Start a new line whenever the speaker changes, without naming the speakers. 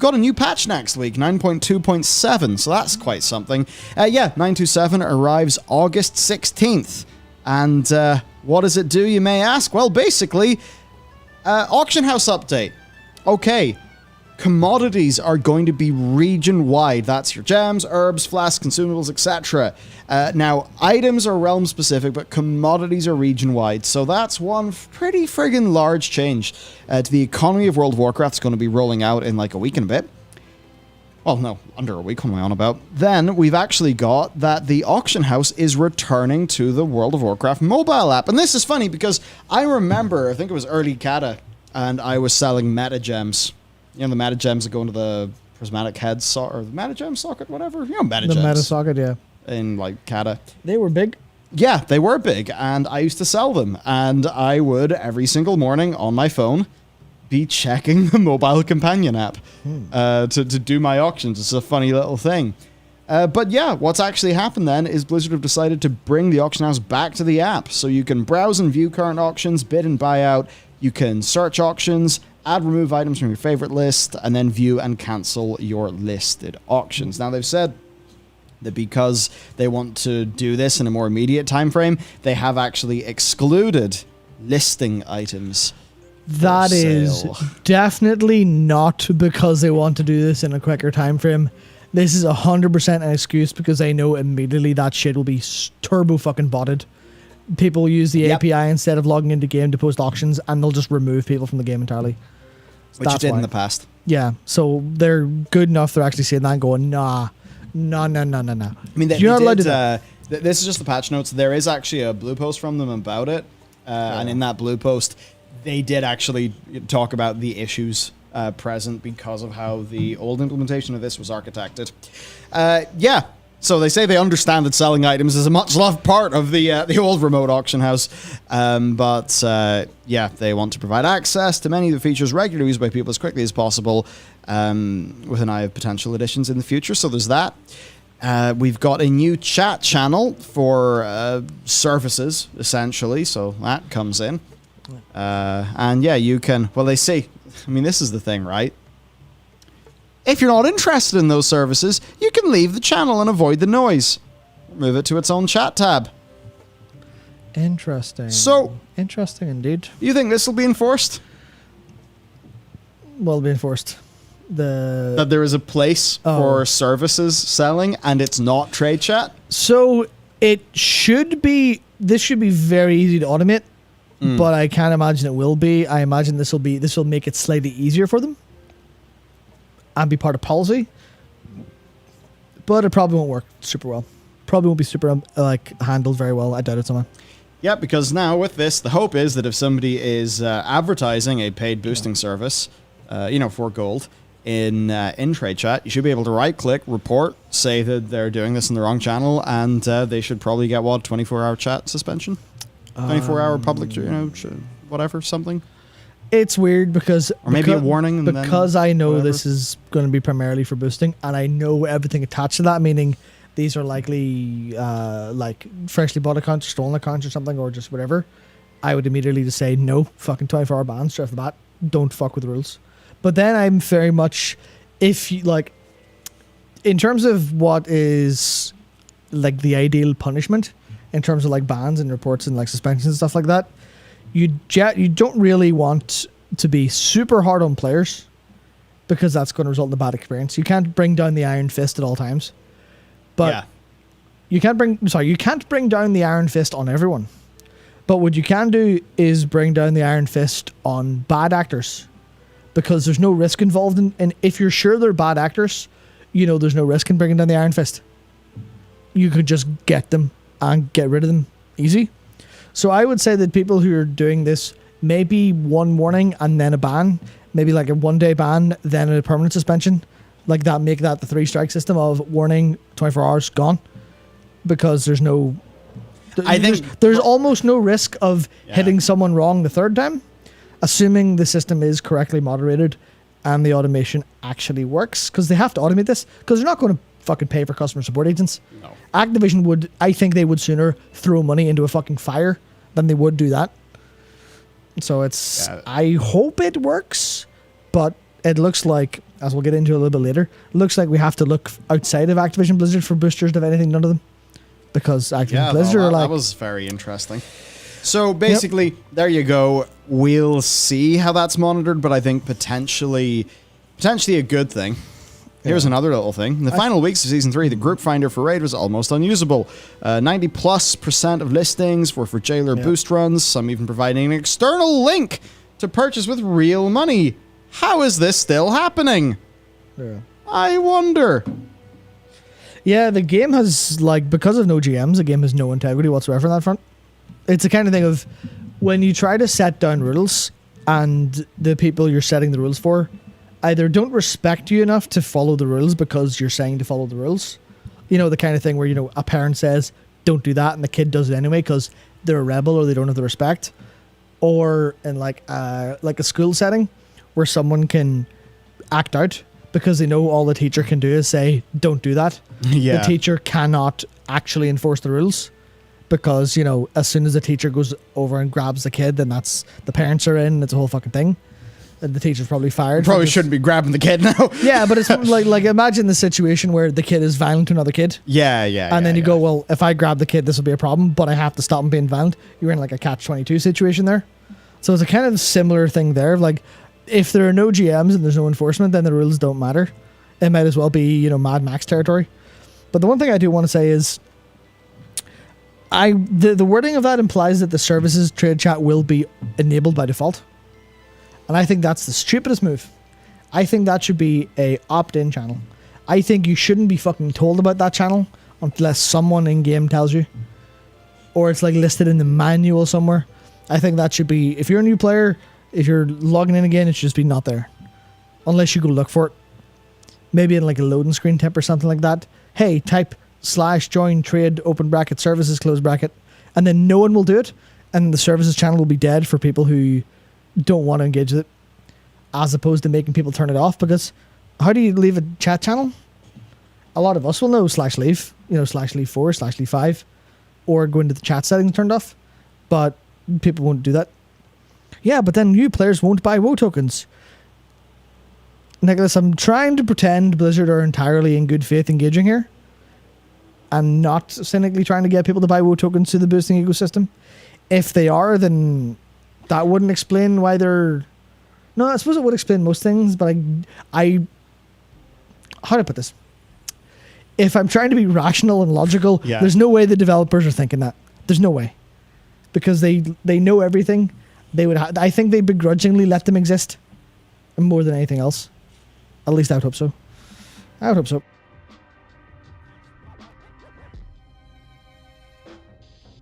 got a new patch next week, 9.2.7, so that's quite something. 927 arrives August 16th. And what does it do, you may ask? Well, basically, auction house update. Okay, commodities are going to be region-wide. That's your gems, herbs, flasks, consumables, etc. Now, items are realm-specific, but commodities are region-wide. So that's one pretty friggin' large change to the economy of World of Warcraft. It's going to be rolling out in like a week and a bit. Well, no, under a week, what am I on about? Then we've actually got that the auction house is returning to the World of Warcraft mobile app. And this is funny because I remember, I think it was early Kata, and I was selling meta gems. You know, the meta gems that go into the prismatic head or the meta gem socket, whatever. You know, meta gems.
The meta socket, yeah.
In like Kata.
They were big.
Yeah, they were big, and I used to sell them. And I would, every single morning on my phone, be checking the mobile companion app to do my auctions. It's a funny little thing. But yeah, what's actually happened then is Blizzard have decided to bring the auction house back to the app. So you can browse and view current auctions, bid and buy out. You can search auctions, add, remove items from your favorite list, and then view and cancel your listed auctions. Now, they've said that because they want to do this in a more immediate time frame, they have actually excluded listing items.
That is definitely not because they want to do this in a quicker time frame. This is 100% an excuse because they know immediately that shit will be turbo fucking botted. People use the API instead of logging into game to post auctions, and they'll just remove people from the game entirely.
Which you did in the past.
Yeah, so they're good enough. They're actually saying that and going, nah. I
mean, you're not allowed to. This is just the patch notes. There is actually a blue post from them about it, and in that blue post, they did actually talk about the issues present because of how the old implementation of this was architected. So they say they understand that selling items is a much loved part of the old remote auction house, but they want to provide access to many of the features regularly used by people as quickly as possible, with an eye of potential additions in the future. So there's that. We've got a new chat channel for services, essentially, so that comes in. And yeah, you can, well, they say, I mean, this is the thing, right? If you're not interested in those services, you can leave the channel and avoid the noise. Move it to its own chat tab.
Interesting.
So,
interesting indeed.
You think this will be enforced?
Well, be enforced.
That there is a place for services selling and it's not trade chat?
So, it should be, this should be very easy to automate. But I can't imagine it will be. I imagine this will make it slightly easier for them and be part of policy. But it probably won't work super well. Probably won't be super handled very well. I doubt it somehow.
Yeah, because now with this, the hope is that if somebody is advertising a paid boosting service, for gold in trade chat, you should be able to right-click, report, say that they're doing this in the wrong channel, and they should probably get 24-hour chat suspension. 24-hour public, whatever, something.
It's weird because...
Or maybe a warning.
Because I know this is going to be primarily for boosting, and I know everything attached to that, meaning these are likely freshly bought accounts, stolen accounts or something, or just whatever. I would immediately just say, no, fucking 24-hour ban straight off the bat. Don't fuck with the rules. But then I'm very much... If you, in terms of what is, the ideal punishment... in terms of bans and reports and suspensions and stuff like that, you don't really want to be super hard on players because that's going to result in a bad experience. You can't bring down the iron fist at all times, but you can't bring down the iron fist on everyone. But what you can do is bring down the iron fist on bad actors because there's no risk involved in if you're sure they're bad actors, there's no risk in bringing down the iron fist. You could just get them and get rid of them easy. So I would say that people who are doing this, maybe one warning and then a ban, maybe a 1-day ban, then a permanent suspension, make that the 3-strike system of warning, 24 hours, gone. Because there's no... There's almost no risk of hitting someone wrong the third time, assuming the system is correctly moderated and the automation actually works, because they have to automate this, because they're not going to fucking pay for customer support agents. No. Activision I think they would sooner throw money into a fucking fire than they would do that. So I hope it works, but it looks like as we'll get into a little bit later, looks like we have to look outside of Activision Blizzard for boosters to have anything done to them. Because Activision Blizzard are like...
that was very interesting. So basically, there you go. We'll see how that's monitored, but I think potentially a good thing. Here's another little thing. In the final weeks of Season 3, the group finder for Raid was almost unusable. 90+% of listings were for jailer boost runs, some even providing an external link to purchase with real money. How is this still happening?
Yeah.
I wonder.
Yeah, the game has, like, because of no GMs, the game has no integrity whatsoever on that front. It's the kind of thing of when you try to set down rules and the people you're setting the rules for either don't respect you enough to follow the rules because you're saying to follow the rules. You know, the kind of thing where, you know, a parent says, don't do that, and the kid does it anyway because they're a rebel or they don't have the respect. Or in like a school setting where someone can act out because they know all the teacher can do is say, don't do that.
Yeah.
The teacher cannot actually enforce the rules because, you know, as soon as the teacher goes over and grabs the kid, then that's the parents are in, and it's a whole fucking thing. And the teacher's probably fired.
Probably shouldn't be grabbing the kid now.
Yeah, but it's like imagine the situation where the kid is violent to another kid.
Yeah.
And then you go, well, if I grab the kid, this will be a problem, but I have to stop him being violent. You're in like a catch-22 situation there. So it's a kind of similar thing there. Like, if there are no GMs and there's no enforcement, then the rules don't matter. It might as well be, you know, Mad Max territory. But the one thing I do want to say is, the wording of that implies that the services trade chat will be enabled by default. And I think that's the stupidest move. I think that should be a opt-in channel. I think you shouldn't be fucking told about that channel unless someone in-game tells you. Or it's like listed in the manual somewhere. I think that should be, if you're a new player, if you're logging in again, it should just be not there. Unless you go look for it. Maybe in like a loading screen tip or something like that. Hey, type /join trade open bracket services close bracket. And then no one will do it. And the services channel will be dead for people who don't want to engage with it, as opposed to making people turn it off. Because how do you leave a chat channel? A lot of us will know /leave, you know, /leave 4, /leave 5, or go into the chat settings turned off, but people won't do that. Yeah, but then new players won't buy WoW tokens. Nicholas, I'm trying to pretend Blizzard are entirely in good faith engaging here. I'm not cynically trying to get people to buy WoW tokens to the boosting ecosystem. If they are, then that wouldn't explain why they're... No, I suppose it would explain most things, but I how do I put this? If I'm trying to be rational and logical, there's no way the developers are thinking that. There's no way. Because they know everything. They would. I think they begrudgingly let them exist more than anything else. At least I would hope so. I would hope so.